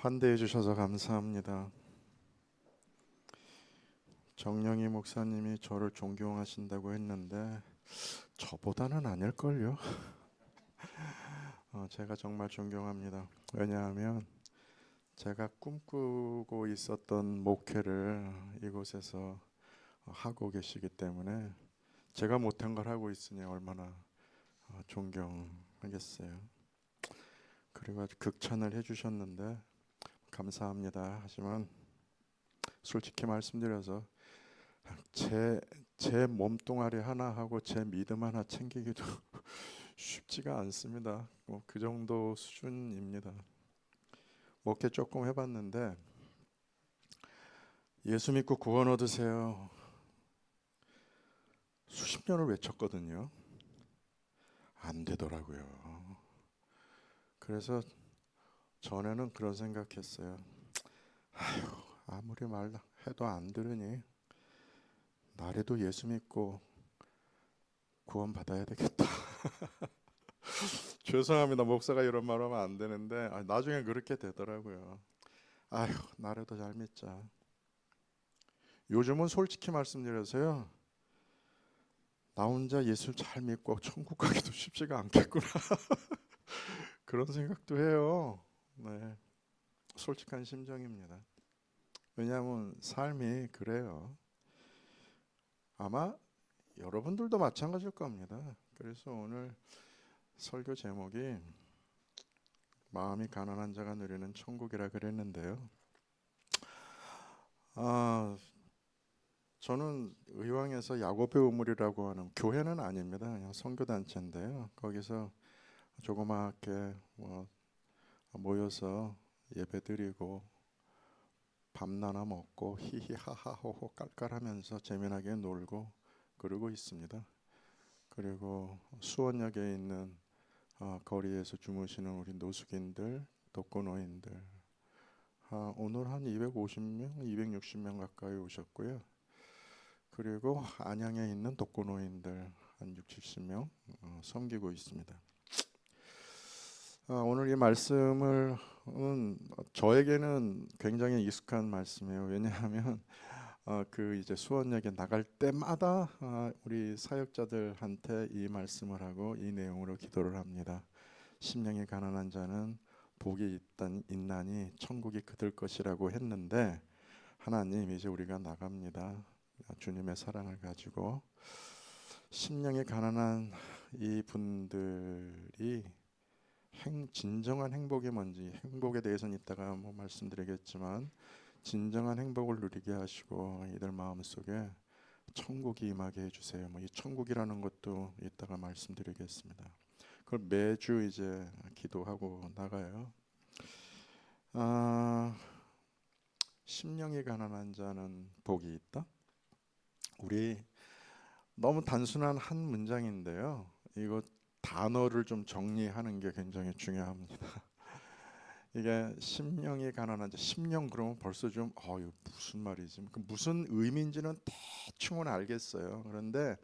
환대해 주셔서 감사합니다. 정영희 목사님이 저를 존경하신다고 했는데 저보다는 아닐걸요. 제가 정말 존경합니다. 왜냐하면 제가 꿈꾸고 있었던 목회를 이곳에서 하고 계시기 때문에 제가 못한 걸 하고 있으니 얼마나 존경하겠어요. 그리고 아주 극찬을 해주셨는데 감사합니다. 하지만 솔직히 말씀드려서 제 몸뚱아리 하나 하고 제 믿음 하나 챙기기도 쉽지가 않습니다. 그 정도 수준입니다. 목회 조금 해봤는데 예수 믿고 구원 얻으세요. 수십 년을 외쳤거든요. 안 되더라고요. 그래서 전에는 그런 생각했어요. 아휴, 아무리 말해도 안 들으니 나라도 예수 믿고 구원 받아야 되겠다. 죄송합니다. 목사가 이런 말 하면 안 되는데 나중에 그렇게 되더라고요. 아휴, 나라도 잘 믿자. 요즘은 솔직히 말씀드려서요, 나 혼자 예수 잘 믿고 천국 가기도 쉽지가 않겠구나. 그런 생각도 해요. 네, 솔직한 심정입니다. 왜냐하면 삶이 그래요. 아마 여러분들도 마찬가지일 겁니다. 그래서 오늘 설교 제목이 마음이 가난한 자가 누리는 천국이라 그랬는데요. 저는 의왕에서 야곱의 우물이라고 하는 교회는 아닙니다. 그냥 선교단체인데요. 거기서 조그맣게 모여서 예배드리고 밥 나눠 먹고 히히하하호호 깔깔하면서 재미나게 놀고 그러고 있습니다. 그리고 수원역에 있는 거리에서 주무시는 우리 노숙인들, 독거노인들 오늘 한 250명, 260명 가까이 오셨고요. 그리고 안양에 있는 독거노인들 한 6, 70명 섬기고 있습니다. 오늘 이 말씀은 저에게는 굉장히 익숙한 말씀이에요. 왜냐하면 그 이제 수원역에 나갈 때마다 우리 사역자들한테 이 말씀을 하고 이 내용으로 기도를 합니다. 심령이 가난한 자는 복이 있나니 천국이 그들 것이라고 했는데 하나님 이제 우리가 나갑니다. 주님의 사랑을 가지고 심령이 가난한 이 분들이 진정한 행복이 뭔지 행복에 대해서는 이따가 말씀드리겠지만 진정한 행복을 누리게 하시고 이들 마음속에 천국이 임하게 해주세요. 이 천국이라는 것도 이따가 말씀드리겠습니다. 그걸 매주 이제 기도하고 나가요. 심령이 가난한 자는 복이 있다. 우리 너무 단순한 한 문장인데요. 이거 단어를 좀 정리하는 게 굉장히 중요합니다. 이게 심령이 가난한 자, 심령 그러면 벌써 좀 이거 무슨 말이지? 그 무슨 의미인지는 대충은 알겠어요. 그런데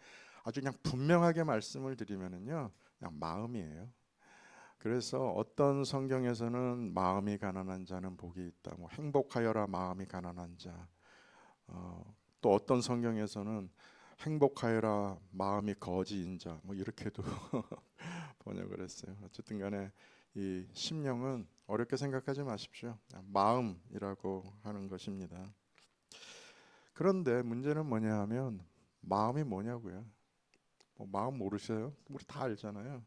아주 그냥 분명하게 말씀을 드리면은요, 그냥 마음이에요. 그래서 어떤 성경에서는 마음이 가난한 자는 복이 있다. 행복하여라 마음이 가난한 자. 또 어떤 성경에서는 행복하여라 마음이 거지인 자. 이렇게도 번역을 했어요. 어쨌든 간에 이 심령은 어렵게 생각하지 마십시오. 마음이라고 하는 것입니다. 그런데 문제는 뭐냐 하면 마음이 뭐냐고요. 마음 모르셔요? 우리 다 알잖아요.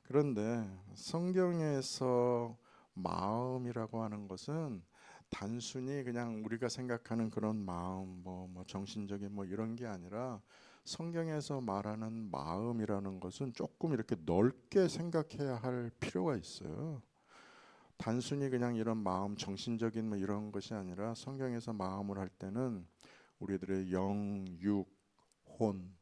그런데 성경에서 마음이라고 하는 것은 단순히 그냥 우리가 생각하는 그런 마음, 정신적인 이런 게 아니라 성경에서 말하는 마음이라는 것은 조금 이렇게 넓게 생각해야 할 필요가 있어요. 단순히 그냥 이런 마음, 정신적인 이런 것이 아니라 성경에서 마음을 할 때는 우리들의 영, 육, 혼,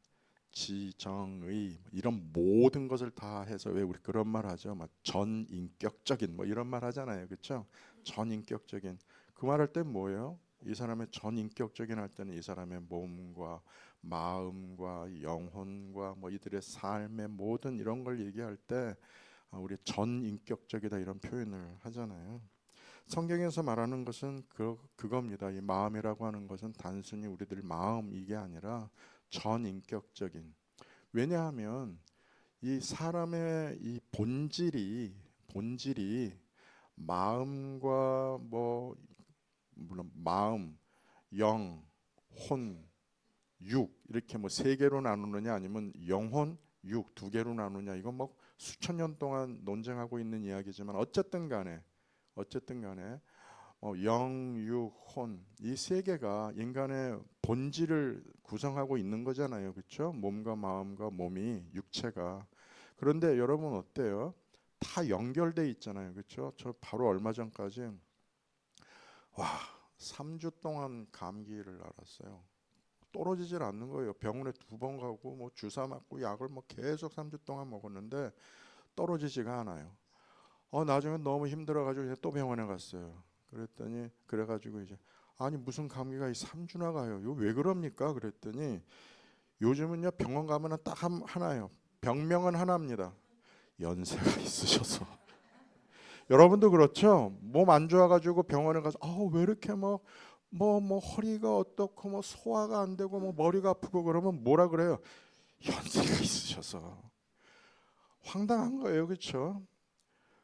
지정의 이런 모든 것을 다 해서 왜 우리 그런 말 하죠? 막 전인격적인 이런 말 하잖아요. 그렇죠? 전인격적인 그 말 할 때 뭐예요? 이 사람의 전인격적인 할 때는 이 사람의 몸과 마음과 영혼과 이들의 삶의 모든 이런 걸 얘기할 때 우리 전인격적이다 이런 표현을 하잖아요. 성경에서 말하는 것은 그겁니다. 이 마음이라고 하는 것은 단순히 우리들 마음 이게 아니라 전인격적인. 왜냐하면 이 사람의 이 본질이 마음과 뭐 물론 마음, 영, 혼, 육 이렇게 뭐 세 개로 나누느냐 아니면 영혼, 육 두 개로 나누냐 이건 뭐 수천 년 동안 논쟁하고 있는 이야기지만 어쨌든 간에 영, 육, 혼 이 세 개가 인간의 본질을 구성하고 있는 거잖아요. 그렇죠? 몸과 마음과 몸이 육체가. 그런데 여러분 어때요? 다 연결돼 있잖아요. 그렇죠? 저 바로 얼마 전까지 와, 3주 동안 감기를 앓았어요. 떨어지질 않는 거예요. 병원에 2번 가고 뭐 주사 맞고 약을 뭐 계속 3주 동안 먹었는데 떨어지지가 않아요. 나중에 너무 힘들어가지고 이제 또 병원에 갔어요. 그랬더니 그래가지고 이제 아니 무슨 감기가 이 3주나 가요. 이거 왜 그럽니까? 그랬더니 요즘은요 병원 가면은 딱 하나예요. 병명은 하나입니다. 연세가 있으셔서. 여러분도 그렇죠? 몸 안 좋아가지고 병원에 가서 왜 이렇게 뭐 허리가 어떻고 뭐 소화가 안 되고 뭐 머리가 아프고 그러면 뭐라 그래요? 연세가 있으셔서. 황당한 거예요, 그렇죠?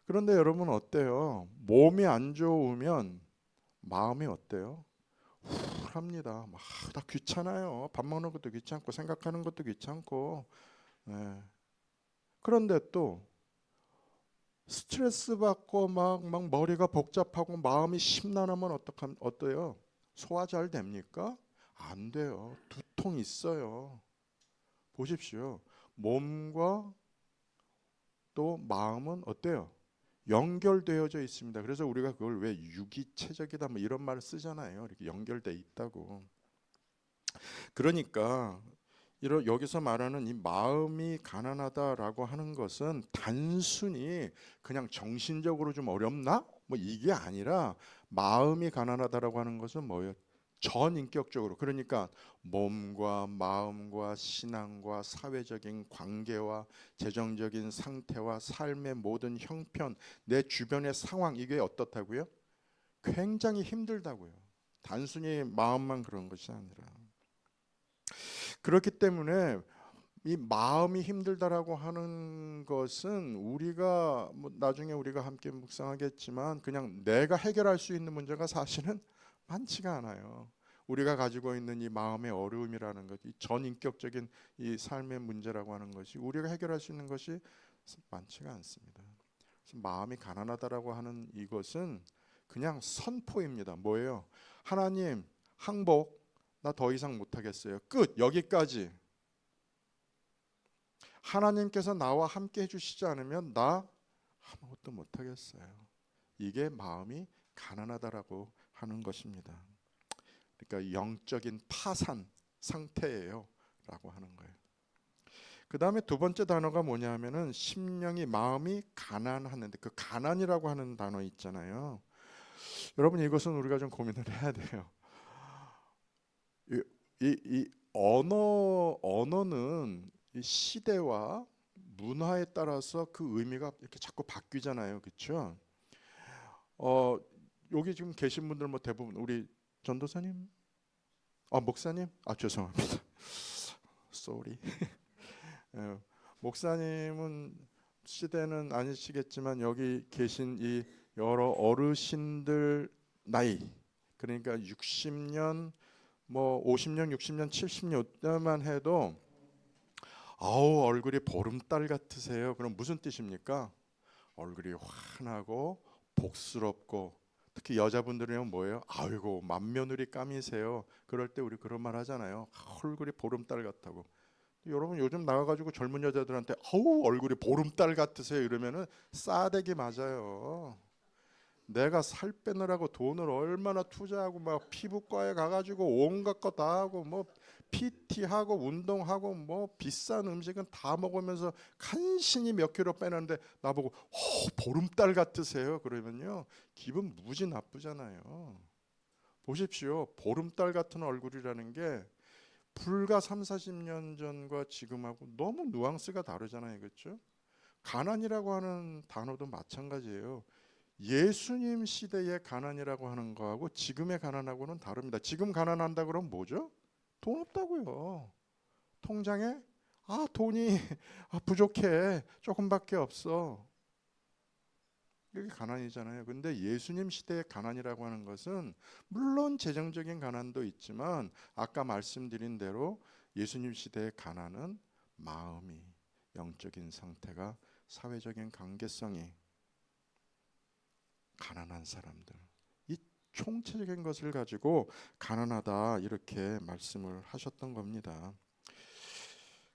그런데 여러분 어때요? 몸이 안 좋으면 마음이 어때요? 우울합니다. 다 귀찮아요. 밥 먹는 것도 귀찮고 생각하는 것도 귀찮고. 네. 그런데 또 스트레스 받고 막 머리가 복잡하고 마음이 심란하면 어때요? 소화 잘 됩니까? 안 돼요. 두통 있어요. 보십시오. 몸과 또 마음은 어때요? 연결되어져 있습니다. 그래서 우리가 그걸 왜 유기체적이다 뭐 이런 말을 쓰잖아요. 이렇게 연결돼 있다고. 그러니까 여기서 말하는 이 마음이 가난하다라고 하는 것은 단순히 그냥 정신적으로 좀 어렵나? 뭐 이게 아니라 마음이 가난하다라고 하는 것은 뭐예요? 전인격적으로. 그러니까 몸과 마음과 신앙과 사회적인 관계와 재정적인 상태와 삶의 모든 형편, 내 주변의 상황 이게 어떻다고요? 굉장히 힘들다고요. 단순히 마음만 그런 것이 아니라. 그렇기 때문에 이 마음이 힘들다라고 하는 것은 우리가 뭐 나중에 우리가 함께 묵상하겠지만 그냥 내가 해결할 수 있는 문제가 사실은 많지가 않아요. 우리가 가지고 있는 이 마음의 어려움이라는 것, 이 전인격적인 이 삶의 문제라고 하는 것이 우리가 해결할 수 있는 것이 많지가 않습니다. 그래서 마음이 가난하다라고 하는 이것은 그냥 선포입니다. 뭐예요? 하나님 항복, 나 더 이상 못하겠어요. 끝, 여기까지. 하나님께서 나와 함께 해주시지 않으면 나 아무것도 못하겠어요. 이게 마음이 가난하다라고 하는 것입니다. 그러니까 영적인 파산 상태예요 라고 하는 거예요. 그 다음에 두 번째 단어가 뭐냐면은 심령이 마음이 가난하는데 그 가난이라고 하는 단어 있잖아요. 여러분 이것은 우리가 좀 고민을 해야 돼요. 이 언어는 이 시대와 문화에 따라서 그 의미가 이렇게 자꾸 바뀌잖아요, 그렇죠? 여기 지금 계신 분들 뭐 대부분 우리 전도사님, 목사님, 죄송합니다, sorry. 예, 목사님은 시대는 아니시겠지만 여기 계신 이 여러 어르신들 나이 그러니까 60년 뭐 50년, 60년, 70년만 해도 아우 얼굴이 보름달 같으세요. 그럼 무슨 뜻입니까? 얼굴이 환하고 복스럽고 특히 여자분들은 뭐예요? 아이고 맏며느리 감이세요. 그럴 때 우리 그런 말 하잖아요. 얼굴이 보름달 같다고. 여러분 요즘 나가가지고 젊은 여자들한테 아우 얼굴이 보름달 같으세요 이러면은 싸대기 맞아요. 내가 살 빼느라고 돈을 얼마나 투자하고 막 피부과에 가가지고 온갖 거 다 하고 뭐 PT하고 운동하고 뭐 비싼 음식은 다 먹으면서 간신히 몇 킬로 빼는데 나보고 보름달 같으세요 그러면요 기분 무지 나쁘잖아요. 보십시오. 보름달 같은 얼굴이라는 게 불과 3, 40년 전과 지금하고 너무 뉘앙스가 다르잖아요. 그렇죠? 가난이라고 하는 단어도 마찬가지예요. 예수님 시대의 가난이라고 하는 거하고 지금의 가난하고는 다릅니다. 지금 가난한다 그러면 뭐죠? 돈 없다고요. 통장에 돈이 부족해. 조금밖에 없어. 이게 가난이잖아요. 근데 예수님 시대의 가난이라고 하는 것은 물론 재정적인 가난도 있지만 아까 말씀드린 대로 예수님 시대의 가난은 마음이, 영적인 상태가, 사회적인 관계성이 가난한 사람들, 이 총체적인 것을 가지고 가난하다 이렇게 말씀을 하셨던 겁니다.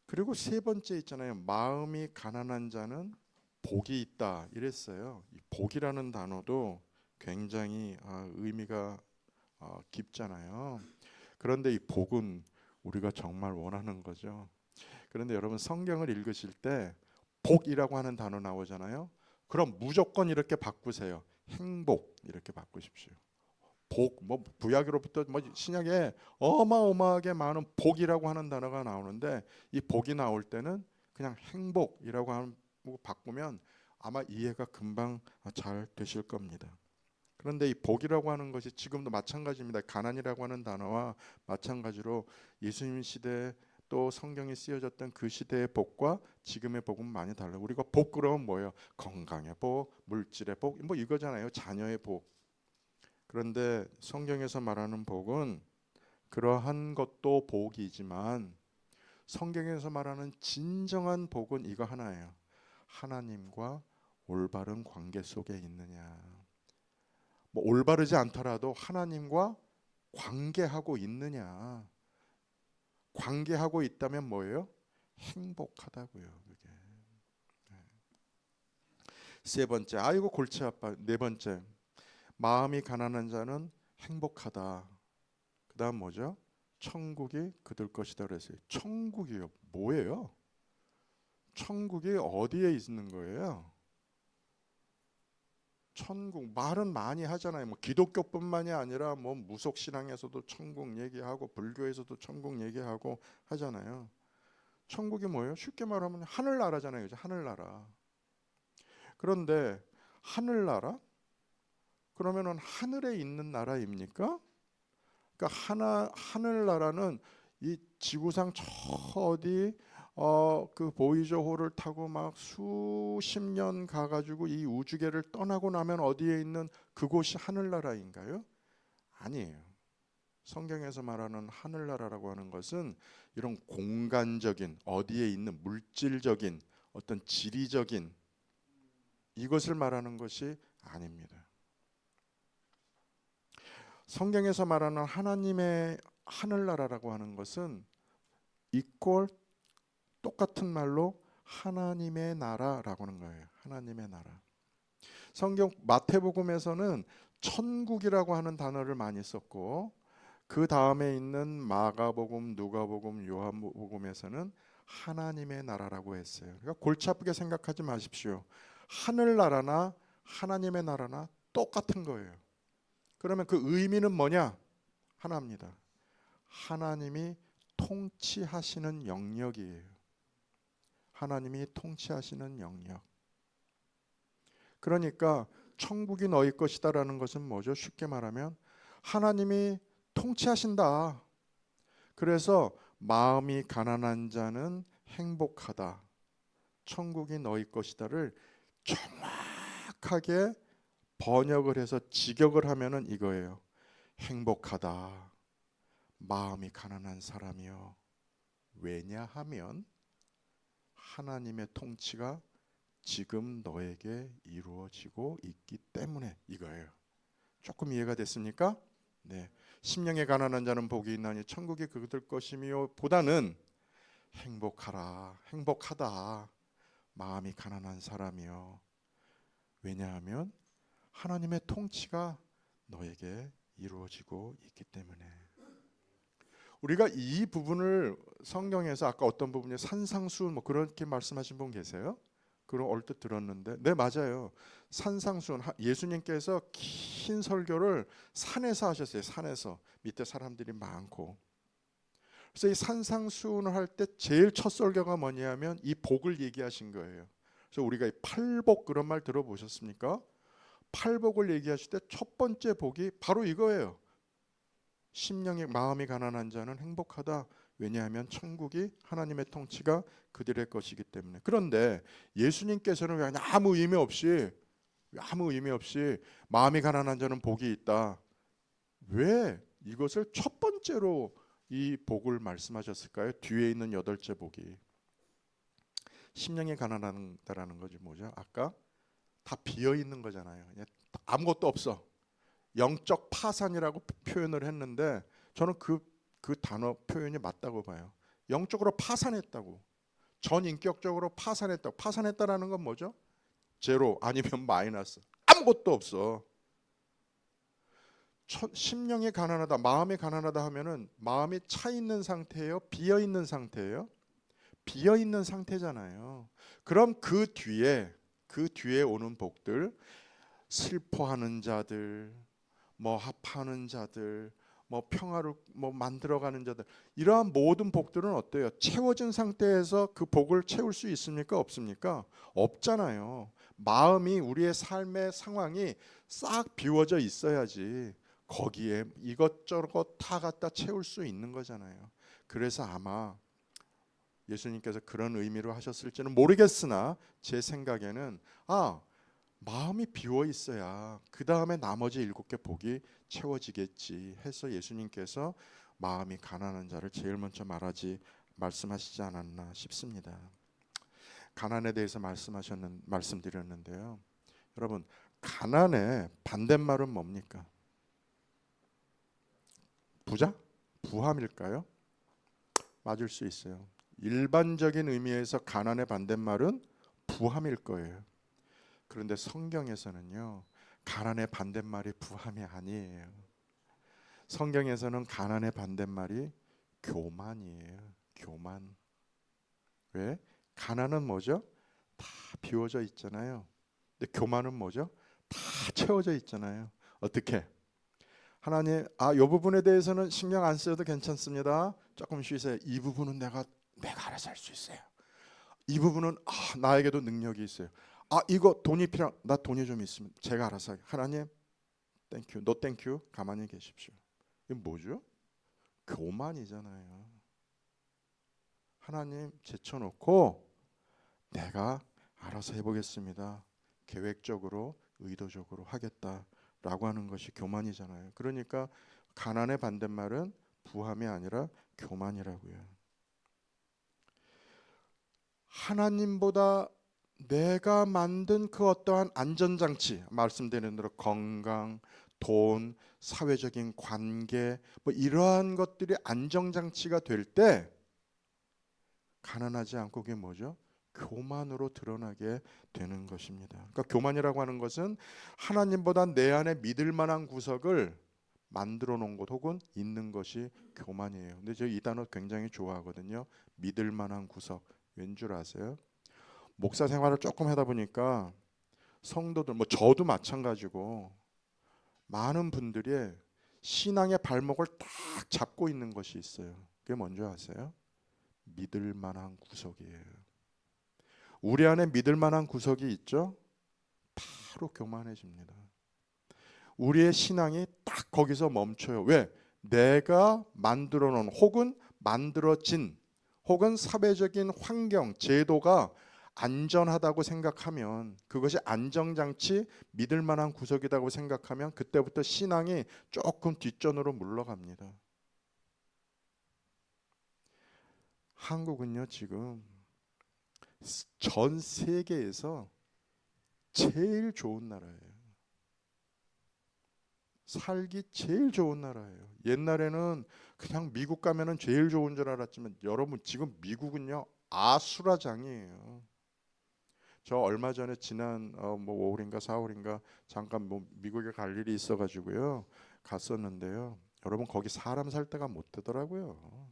그리고 세 번째 있잖아요. 마음이 가난한 자는 복이 있다 이랬어요. 이 복이라는 단어도 굉장히 의미가 깊잖아요. 그런데 이 복은 우리가 정말 원하는 거죠. 그런데 여러분 성경을 읽으실 때 복이라고 하는 단어 나오잖아요. 그럼 무조건 이렇게 바꾸세요. 행복 이렇게 바꾸십시오. 복, 뭐 구약으로부터 뭐 신약에 어마어마하게 많은 복이라고 하는 단어가 나오는데 이 복이 나올 때는 그냥 행복이라고 하고 바꾸면 아마 이해가 금방 잘 되실 겁니다. 그런데 이 복이라고 하는 것이 지금도 마찬가지입니다. 가난이라고 하는 단어와 마찬가지로 예수님 시대 또 성경이 쓰여졌던 그 시대의 복과 지금의 복은 많이 달라요. 우리가 복 그러면 뭐예요? 건강의 복, 물질의 복, 뭐 이거잖아요. 자녀의 복. 그런데 성경에서 말하는 복은 그러한 것도 복이지만 성경에서 말하는 진정한 복은 이거 하나예요. 하나님과 올바른 관계 속에 있느냐. 뭐 올바르지 않더라도 하나님과 관계하고 있느냐. 관계하고 있다면 뭐예요? 행복하다고요. 그게. 세 번째, 아이고 골치 아파. 네 번째, 마음이 가난한 자는 행복하다. 그 다음 뭐죠? 천국이 그들 것이다 그랬어요. 천국이요. 뭐예요? 천국이 어디에 있는 거예요? 천국 말은 많이 하잖아요. 뭐 기독교뿐만이 아니라 뭐 무속 신앙에서도 천국 얘기하고 불교에서도 천국 얘기하고 하잖아요. 천국이 뭐예요? 쉽게 말하면 하늘나라잖아요. 그죠? 하늘나라. 그런데 하늘나라? 그러면은 하늘에 있는 나라입니까? 그러니까 하늘나라는 이 지구상 저 어디 그 보이저호를 타고 막 수십 년 가가지고 이 우주계를 떠나고 나면 어디에 있는 그곳이 하늘나라인가요? 아니에요. 성경에서 말하는 하늘나라라고 하는 것은 이런 공간적인 어디에 있는 물질적인 어떤 지리적인 이것을 말하는 것이 아닙니다. 성경에서 말하는 하나님의 하늘나라라고 하는 것은 이꼴 똑같은 말로 하나님의 나라라고 하는 거예요. 하나님의 나라. 성경 마태복음에서는 천국이라고 하는 단어를 많이 썼고 그 다음에 있는 마가복음, 누가복음, 요한복음에서는 하나님의 나라라고 했어요. 그러니까 골치 아프게 생각하지 마십시오. 하늘나라나 하나님의 나라나 똑같은 거예요. 그러면 그 의미는 뭐냐? 하나입니다. 하나님이 통치하시는 영역이에요. 하나님이 통치하시는 영역. 그러니까 천국이 너희 것이다라는 것은 뭐죠? 쉽게 말하면 하나님이 통치하신다. 그래서 마음이 가난한 자는 행복하다. 천국이 너희 것이다를 정확하게 번역을 해서 직역을 하면은 이거예요. 행복하다. 마음이 가난한 사람이요. 왜냐하면 하나님의 통치가 지금 너에게 이루어지고 있기 때문에 이거예요. 조금 이해가 됐습니까? 네. 심령에 가난한 자는 복이 있나니 천국이 그들 것이며 보다는 행복하라. 행복하다. 마음이 가난한 사람이요. 왜냐하면 하나님의 통치가 너에게 이루어지고 있기 때문에. 우리가 이 부분을 성경에서 아까 어떤 부분에 산상수 뭐 그렇게 말씀하신 분 계세요? 그런 얼핏 들었는데 네 맞아요. 산상수훈 예수님께서 긴 설교를 산에서 하셨어요. 산에서 밑에 사람들이 많고. 그래서 이 산상수훈을 할 때 제일 첫 설교가 뭐냐면 이 복을 얘기하신 거예요. 그래서 우리가 이 팔복 그런 말 들어보셨습니까? 팔복을 얘기하실 때 첫 번째 복이 바로 이거예요. 심령의 마음이 가난한 자는 행복하다. 왜냐하면 천국이 하나님의 통치가 그들의 것이기 때문에. 그런데 예수님께서는 그냥 아무 의미 없이 마음이 가난한 자는 복이 있다. 왜 이것을 첫 번째로 이 복을 말씀하셨을까요? 뒤에 있는 여덟째 복이 심령이 가난하다라는 거지 뭐죠? 아까 다 비어 있는 거잖아요. 아무것도 없어. 영적 파산이라고 표현을 했는데 저는 그 단어 표현이 맞다고 봐요. 영적으로 파산했다고. 전인격적으로 파산했다고. 파산했다라는 건 뭐죠? 제로 아니면 마이너스. 아무것도 없어. 심령이 가난하다, 마음이 가난하다 하면은 마음이 차 있는 상태예요? 비어 있는 상태예요? 비어 있는 상태잖아요. 그럼 그 뒤에 오는 복들, 슬퍼하는 자들, 뭐 합하는 자들, 뭐 평화를 뭐 만들어가는 자들, 이러한 모든 복들은 어때요? 채워진 상태에서 그 복을 채울 수 있습니까? 없습니까? 없잖아요. 마음이 우리의 삶의 상황이 싹 비워져 있어야지 거기에 이것저것 다 갖다 채울 수 있는 거잖아요. 그래서 아마 예수님께서 그런 의미로 하셨을지는 모르겠으나 제 생각에는 마음이 비워 있어야 그 다음에 나머지 7개 복이 채워지겠지 해서 예수님께서 마음이 가난한 자를 제일 먼저 말씀하시지 않았나 싶습니다. 가난에 대해서 말씀드렸는데요. 여러분, 가난의 반대말은 뭡니까? 부자? 부함일까요? 맞을 수 있어요. 일반적인 의미에서 가난의 반대말은 부함일 거예요. 그런데 성경에서는요, 가난의 반대말이 부함이 아니에요. 성경에서는 가난의 반대말이 교만이에요. 교만. 왜? 가난은 뭐죠? 다 비워져 있잖아요. 근데 교만은 뭐죠? 다 채워져 있잖아요. 어떻게? 하나님, 이 부분에 대해서는 신경 안 써도 괜찮습니다. 조금 쉬세요. 이 부분은 내가 알아서 할 수 있어요. 이 부분은 나에게도 능력이 있어요. 이거 돈이 나 돈이 좀 있으면 제가 알아서 할게요. 하나님, 땡큐, 노 땡큐, 가만히 계십시오. 이게 뭐죠? 교만이잖아요. 하나님 제쳐놓고 내가 알아서 해보겠습니다. 계획적으로, 의도적으로 하겠다라고 하는 것이 교만이잖아요. 그러니까 가난의 반대말은 부함이 아니라 교만이라고요. 하나님보다 내가 만든 그 어떠한 안전장치, 말씀드린 대로 건강, 돈, 사회적인 관계, 뭐 이러한 것들이 안정장치가 될 때 가난하지 않고 그게 뭐죠? 교만으로 드러나게 되는 것입니다. 그러니까 교만이라고 하는 것은 하나님보다 내 안에 믿을 만한 구석을 만들어 놓은 것 혹은 있는 것이 교만이에요. 근데 저 이 단어 굉장히 좋아하거든요. 믿을 만한 구석. 왠 줄 아세요? 목사 생활을 조금 하다 보니까 성도들, 뭐 저도 마찬가지고 많은 분들이 신앙의 발목을 딱 잡고 있는 것이 있어요. 그게 뭔지 아세요? 믿을 만한 구석이에요. 우리 안에 믿을 만한 구석이 있죠? 바로 교만해집니다. 우리의 신앙이 딱 거기서 멈춰요. 왜? 내가 만들어 놓은 혹은 만들어진 혹은 사회적인 환경, 제도가 안전하다고 생각하면, 그것이 안정장치, 믿을 만한 구석이라고 생각하면 그때부터 신앙이 조금 뒷전으로 물러갑니다. 한국은요, 지금 전 세계에서 제일 좋은 나라예요. 살기 제일 좋은 나라예요. 옛날에는 그냥 미국 가면은 제일 좋은 줄 알았지만 여러분, 지금 미국은요 아수라장이에요. 저 얼마 전에 지난 뭐 5월인가 4월인가 잠깐 뭐 미국에 갈 일이 있어가지고요 갔었는데요. 여러분, 거기 사람 살 데가 못 되더라고요.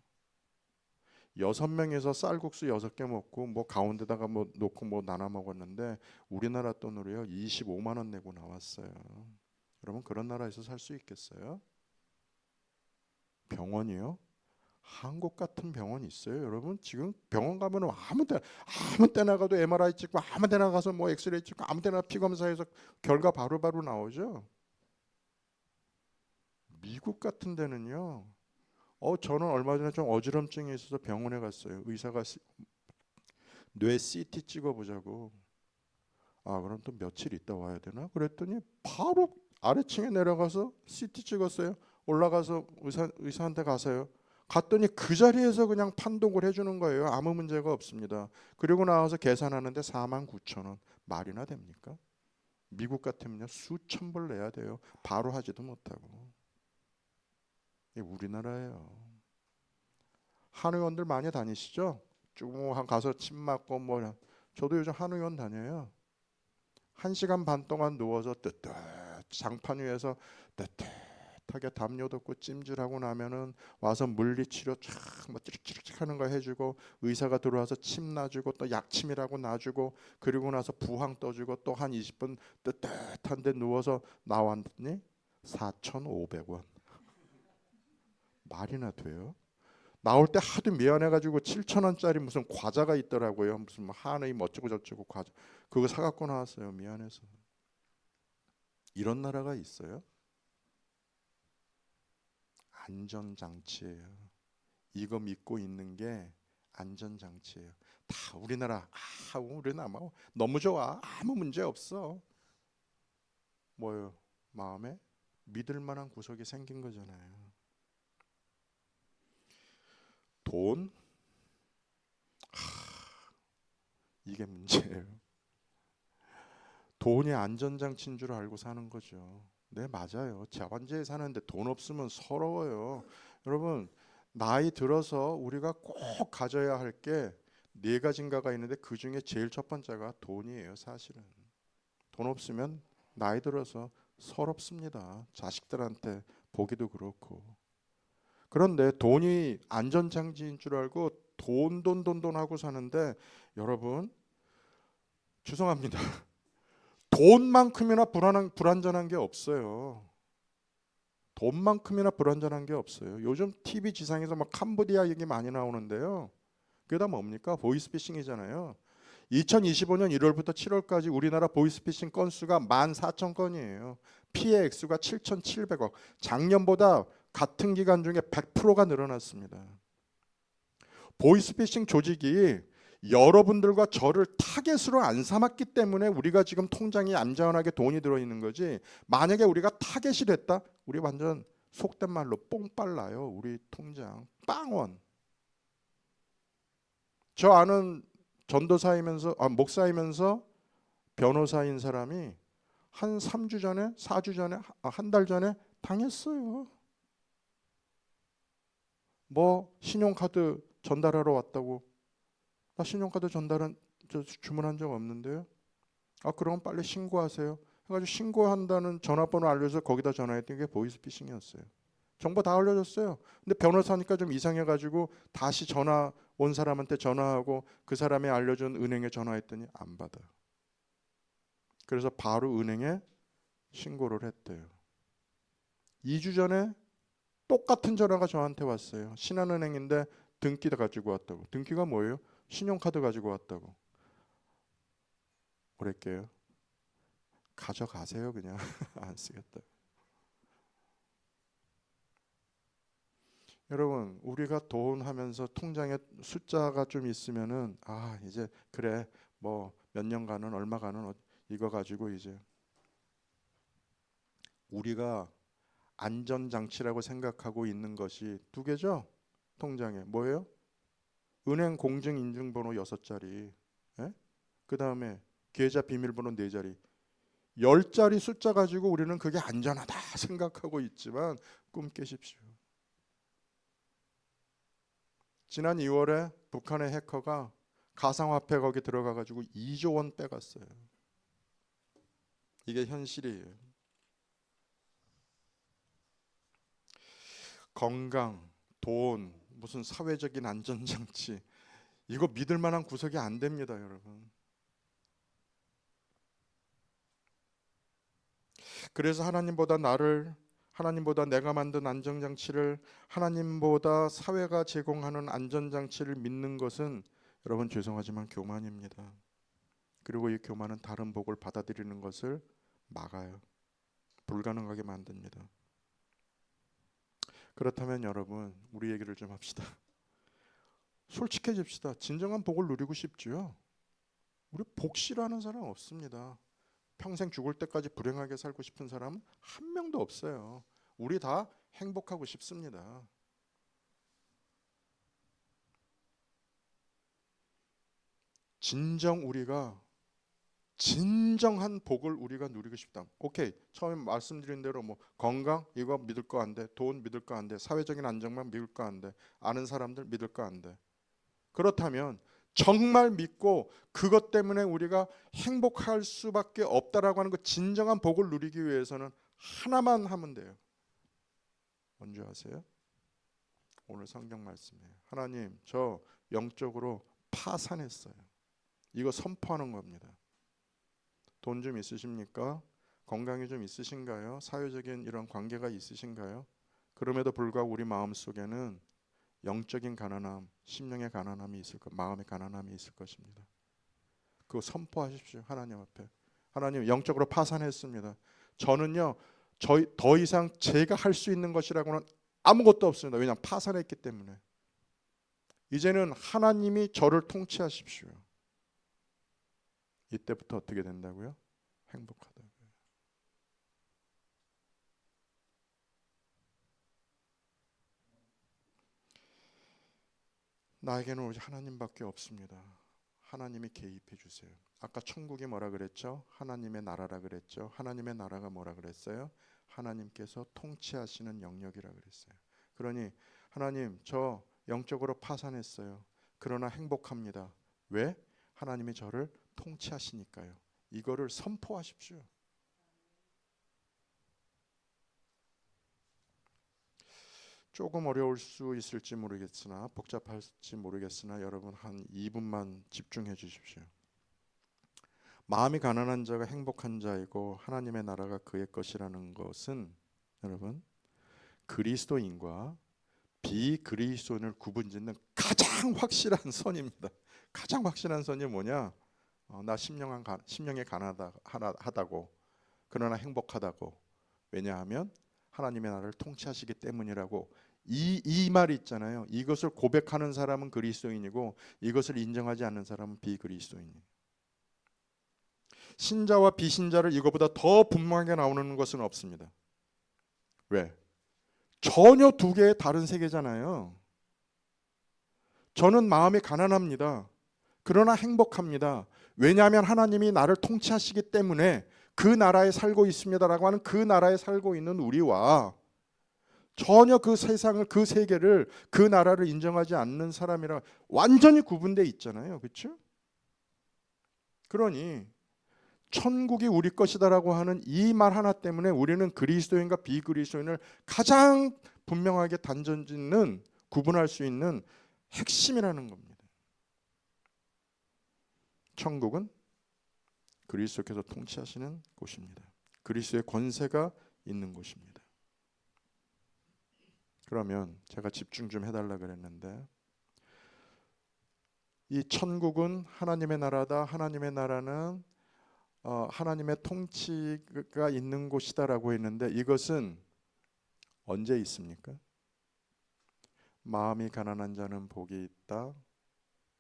6명에서 쌀국수 6개 먹고 뭐 가운데다가 뭐 놓고 뭐 나눠 먹었는데 우리나라 돈으로요 25만 원 내고 나왔어요. 여러분, 그런 나라에서 살 수 있겠어요? 병원이요? 한국 같은 병원이 있어요, 여러분? 지금 병원 가면 아무 때나 가도 MRI 찍고 아무 데나 가서 뭐 엑스레이 찍고 아무 데나 피 검사해서 결과 바로바로 나오죠. 미국 같은 데는요. 저는 얼마 전에 좀 어지럼증이 있어서 병원에 갔어요. 의사가 뇌 CT 찍어보자고. 그럼 또 며칠 있다 와야 되나? 그랬더니 바로 아래층에 내려가서 CT 찍었어요. 올라가서 의사한테 가세요. 갔더니 그 자리에서 그냥 판독을 해주는 거예요. 아무 문제가 없습니다. 그리고 나와서 계산하는데 49,000원. 말이나 됩니까? 미국 같으면요 수천 불 내야 돼요. 바로 하지도 못하고. 이게 우리나라예요. 한의원들 많이 다니시죠? 쭉 가서 침 맞고 뭐. 저도 요즘 한의원 다녀요. 1시간 반 동안 누워서 뜨뜻 장판 위에서 뜨뜻하게 담요 덮고 찜질하고 나면은 와서 물리치료 쫙뭐 찌릿찌릿 하는 거 해주고, 의사가 들어와서 침 놔주고 또 약침이라고 놔주고, 그리고 나서 부항 떠주고 또 한 20분 뜨뜻한데 누워서 나왔더니 4,500원. 말이나 돼요? 나올 때 하도 미안해가지고 7,000원짜리 무슨 과자가 있더라고요. 무슨 뭐 한의 뭐 어쩌고 저쩌고 과자. 그거 사갖고 나왔어요. 미안해서. 이런 나라가 있어요? 안전장치예요. 이거 믿고 있는 게 안전장치예요. 다 우리나라 뭐 너무 좋아. 아무 문제 없어. 뭐요? 마음에 믿을 만한 구석이 생긴 거잖아요. 돈? 이게 문제예요. 돈이 안전장치인 줄 알고 사는 거죠. 네, 맞아요. 자본주의에 사는데 돈 없으면 서러워요. 여러분, 나이 들어서 우리가 꼭 가져야 할 게 4가지인가가 있는데 그 중에 제일 첫 번째가 돈이에요. 사실은 돈 없으면 나이 들어서 서럽습니다. 자식들한테 보기도 그렇고. 그런데 돈이 안전장치인 줄 알고 돈 하고 사는데, 여러분 죄송합니다. 돈만큼이나 불안전한 게 없어요. 돈만큼이나 불안전한 게 없어요. 요즘 TV 지상에서 막 캄보디아 얘기 많이 나오는데요. 그게 다 뭡니까? 보이스피싱이잖아요. 2025년 1월부터 7월까지 우리나라 보이스피싱 건수가 14,000건이에요. 피해 액수가 7,700억. 작년보다 같은 기간 중에 100%가 늘어났습니다. 보이스피싱 조직이 여러분들과 저를 타겟으로 안 삼았기 때문에 우리가 지금 통장에 안전하게 돈이 들어있는 거지, 만약에 우리가 타겟이 됐다? 우리 완전 속된 말로 뽕빨나요. 우리 통장 빵원. 저 아는 전도사이면서 목사이면서 변호사인 사람이 한 3주 전에 4주 전에 한 달 전에 당했어요. 뭐 신용카드 전달하러 왔다고. 나 신용카드 주문한 적 없는데요. 그럼 빨리 신고하세요. 해가지고 신고한다는 전화번호 알려서 거기다 전화했던 게 보이스피싱이었어요. 정보 다 알려줬어요. 근데 변호사니까 좀 이상해가지고 다시 전화 온 사람한테 전화하고 그 사람이 알려준 은행에 전화했더니 안 받아요. 그래서 바로 은행에 신고를 했대요. 2주 전에 똑같은 전화가 저한테 왔어요. 신한은행인데 등기다 가지고 왔다고. 등기가 뭐예요? 신용카드 가지고 왔다고. 그랬게요. 가져가세요 그냥. 안 쓰겠다. 여러분, 우리가 돈 하면서 통장에 숫자가 좀 있으면은 이제 그래 뭐 몇 년간은 얼마간은 이거 가지고 이제, 우리가 안전장치라고 생각하고 있는 것이 2개죠. 통장에 뭐예요? 은행 공증인증번호 6자리, 그 다음에 계좌 비밀번호 4자리, 10자리 숫자 가지고 우리는 그게 안전하다 생각하고 있지만 꿈 깨십시오. 지난 2월에 북한의 해커가 가상화폐 거기 들어가 가지고 2조 원 빼갔어요. 이게 현실이에요. 건강, 돈, 무슨 사회적인 안전장치, 이거 믿을 만한 구석이 안 됩니다, 여러분. 그래서 하나님보다 나를 하나님보다 내가 만든 안전장치를, 하나님보다 사회가 제공하는 안전장치를 믿는 것은 여러분 죄송하지만 교만입니다. 그리고 이 교만은 다른 복을 받아들이는 것을 막아요. 불가능하게 만듭니다. 그렇다면 여러분, 우리 얘기를 좀 합시다. 솔직해집시다. 진정한 복을 누리고 싶지요? 우리 복 싫어하는 사람 없습니다. 평생 죽을 때까지 불행하게 살고 싶은 사람은 한 명도 없어요. 우리 다 행복하고 싶습니다. 진정한 복을 우리가 누리고 싶다. 오케이. 처음에 말씀드린 대로 뭐 건강 이거 믿을 거 안 돼. 돈 믿을 거 안 돼. 사회적인 안정만 믿을 거 안 돼. 아는 사람들 믿을 거 안 돼. 그렇다면 정말 믿고 그것 때문에 우리가 행복할 수밖에 없다라고 하는 그 진정한 복을 누리기 위해서는 하나만 하면 돼요. 뭔지 아세요? 오늘 성경 말씀이에요. 하나님, 저 영적으로 파산했어요. 이거 선포하는 겁니다. 돈 좀 있으십니까? 건강이 좀 있으신가요? 사회적인 이런 관계가 있으신가요? 그럼에도 불구하고 우리 마음속에는 영적인 가난함, 심령의 가난함이 있을 것, 마음의 가난함이 있을 것입니다. 그거 선포하십시오. 하나님 앞에. 하나님, 영적으로 파산했습니다. 저는요, 더 이상 제가 할 수 있는 것이라고는 아무것도 없습니다. 왜냐하면 파산했기 때문에. 이제는 하나님이 저를 통치하십시오. 이때부터 어떻게 된다고요? 행복하다고요. 나에게는 오직 하나님밖에 없습니다. 하나님이 개입해 주세요. 아까 천국이 뭐라 그랬죠? 하나님의 나라라 그랬죠. 하나님의 나라가 뭐라 그랬어요? 하나님께서 통치하시는 영역이라 그랬어요. 그러니 하나님, 저 영적으로 파산했어요. 그러나 행복합니다. 왜? 하나님이 저를 통치하시니까요. 이거를 선포하십시오. 조금 어려울 수 있을지 모르겠으나 복잡할지 모르겠으나 여러분 한 2분만 집중해 주십시오. 마음이 가난한 자가 행복한 자이고 하나님의 나라가 그의 것이라는 것은 여러분 그리스도인과 비그리스도인을 구분짓는 가장 확실한 선입니다. 가장 확실한 선이 뭐냐? 나 심령에 가난하다고 그러나 행복하다고. 왜냐하면 하나님의 나라를 통치하시기 때문이라고. 이 말이 있잖아요. 이것을 고백하는 사람은 그리스도인이고 이것을 인정하지 않는 사람은 비그리스도인이에요. 신자와 비신자를 이거보다 더 분명하게 나오는 것은 없습니다. 왜? 전혀 두 개의 다른 세계잖아요. 저는 마음이 가난합니다. 그러나 행복합니다. 왜냐하면 하나님이 나를 통치하시기 때문에 그 나라에 살고 있습니다라고 하는 그 나라에 살고 있는 우리와 전혀 그 세상을, 그 세계를, 그 나라를 인정하지 않는 사람이랑 완전히 구분되어 있잖아요. 그렇죠? 그러니 천국이 우리 것이다라고 하는 이 말 하나 때문에 우리는 그리스도인과 비그리스도인을 가장 분명하게 단정짓는, 구분할 수 있는 핵심이라는 겁니다. 천국은 그리스도께서 통치하시는 곳입니다. 그리스도의 권세가 있는 곳입니다. 그러면 제가 집중 좀 해달라 그랬는데 이 천국은 하나님의 나라다. 하나님의 나라는 하나님의 통치가 있는 곳이다라고 했는데 이것은 언제 있습니까? 마음이 가난한 자는 복이 있다.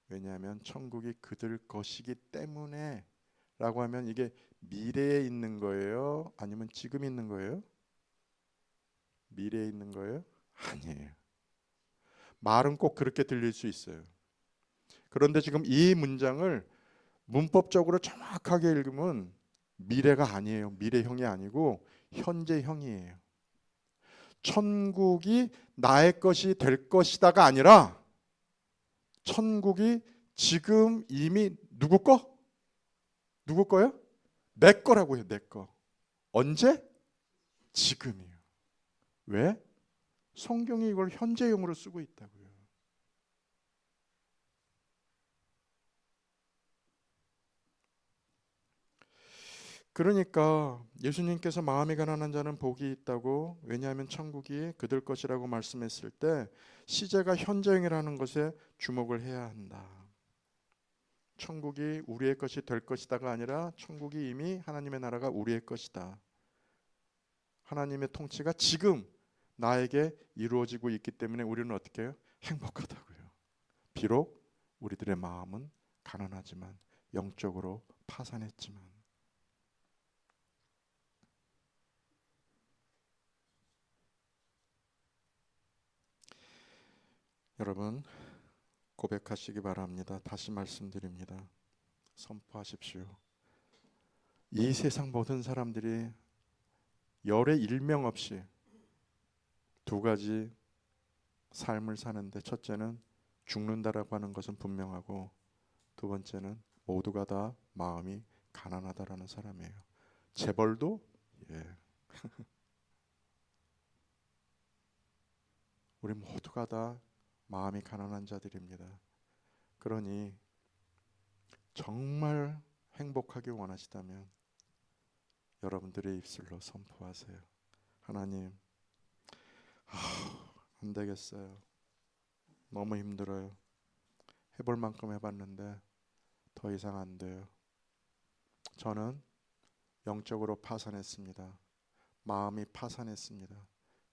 왜냐하면 천국이 그들 것이기 때문에 라고 하면 이게 미래에 있는 거예요? 아니면 지금 있는 거예요? 미래에 있는 거예요? 아니에요. 말은 꼭 그렇게 들릴 수 있어요. 그런데 지금 이 문장을 문법적으로 정확하게 읽으면 미래가 아니에요. 미래형이 아니고 현재형이에요. 천국이 나의 것이 될 것이다가 아니라 천국이 지금 이미 누구 거? 누구 거요? 내 거라고 해요. 내 거. 언제? 지금이요. 왜? 성경이 이걸 현재형으로 쓰고 있다고요. 그러니까 예수님께서 마음이 가난한 자는 복이 있다고, 왜냐하면 천국이 그들 것이라고 말씀했을 때 시제가 현재형이라는 것에 주목을 해야 한다. 천국이 우리의 것이 될 것이다가 아니라 천국이 이미 하나님의 나라가 우리의 것이다. 하나님의 통치가 지금 나에게 이루어지고 있기 때문에 우리는 어떻게 해요? 행복하다고요. 비록 우리들의 마음은 가난하지만, 영적으로 파산했지만. 여러분, 고백하시기 바랍니다. 다시 말씀드립니다. 선포하십시오. 이 세상 모든 사람들이 열의 일명 없이 두 가지 삶을 사는데, 첫째는 죽는다라고 하는 것은 분명하고, 두 번째는 모두가 다 마음이 가난하다라는 사람이에요. 재벌도 예. 우리 모두가 다 마음이 가난한 자들입니다. 그러니 정말 행복하기 원하시다면 여러분들의 입술로 선포하세요. 하나님, 안 되겠어요. 너무 힘들어요. 해볼 만큼 해봤는데 더 이상 안 돼요. 저는 영적으로 파산했습니다. 마음이 파산했습니다.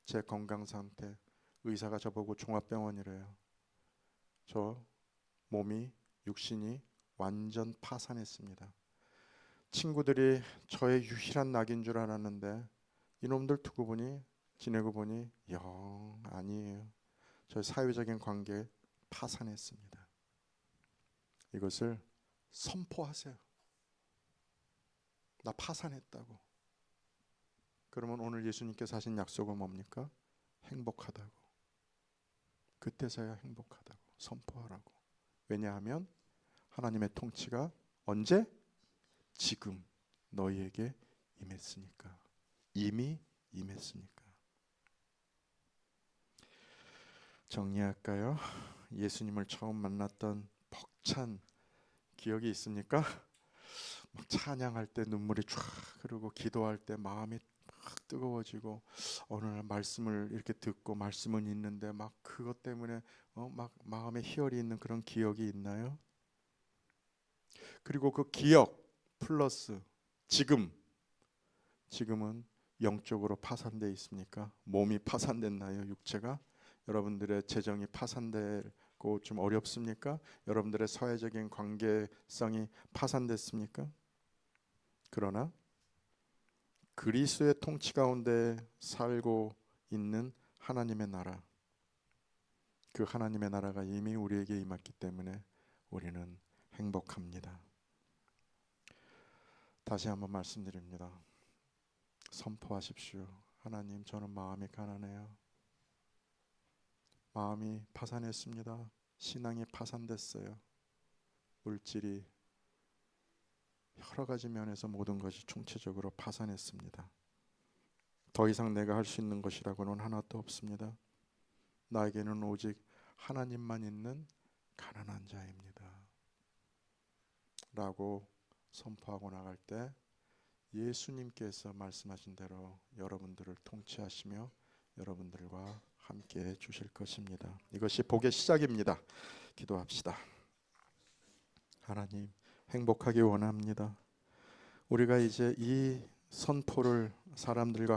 제 건강 상태, 의사가 저보고 종합병원이래요. 저 몸이, 육신이 완전 파산했습니다. 친구들이 저의 유일한 낙인 줄 알았는데 이놈들 두고 보니, 지내고 보니 영 아니에요. 저의 사회적인 관계 파산했습니다. 이것을 선포하세요. 나 파산했다고. 그러면 오늘 예수님께서 하신 약속은 뭡니까? 행복하다고. 그때서야 행복하다고 선포하라고. 왜냐하면 하나님의 통치가 언제? 지금 너희에게 임했으니까. 이미 임했으니까. 정리할까요? 예수님을 처음 만났던 벅찬 기억이 있습니까? 찬양할 때 눈물이 쫙 흐르고, 기도할 때 마음이 막 뜨거워지고, 어느 날 말씀을 이렇게 듣고, 말씀은 있는데 막 그것 때문에 막 마음에 희열이 있는 그런 기억이 있나요? 그리고 그 기억 플러스 지금은 영적으로 파산되어 있습니까? 몸이 파산됐나요? 육체가? 여러분들의 재정이 파산되고 좀 어렵습니까? 여러분들의 사회적인 관계성이 파산됐습니까? 그러나 그리스도의 통치 가운데 살고 있는 하나님의 나라, 그 하나님의 나라가 이미 우리에게 임했기 때문에 우리는 행복합니다. 다시 한번 말씀드립니다. 선포하십시오. 하나님, 저는 마음이 가난해요. 마음이 파산했습니다. 신앙이 파산됐어요. 물질이, 여러 가지 면에서 모든 것이 총체적으로 파산했습니다. 더 이상 내가 할 수 있는 것이라고는 하나도 없습니다. 나에게는 오직 하나님만 있는 가난한 자입니다. 라고 선포하고 나갈 때 예수님께서 말씀하신 대로 여러분들을 통치하시며 여러분들과 함께 해 주실 것입니다. 이것이 복의 시작입니다. 기도합시다. 하나님, 행복하기 원합니다. 우리가 이제 이 선포를 사람들과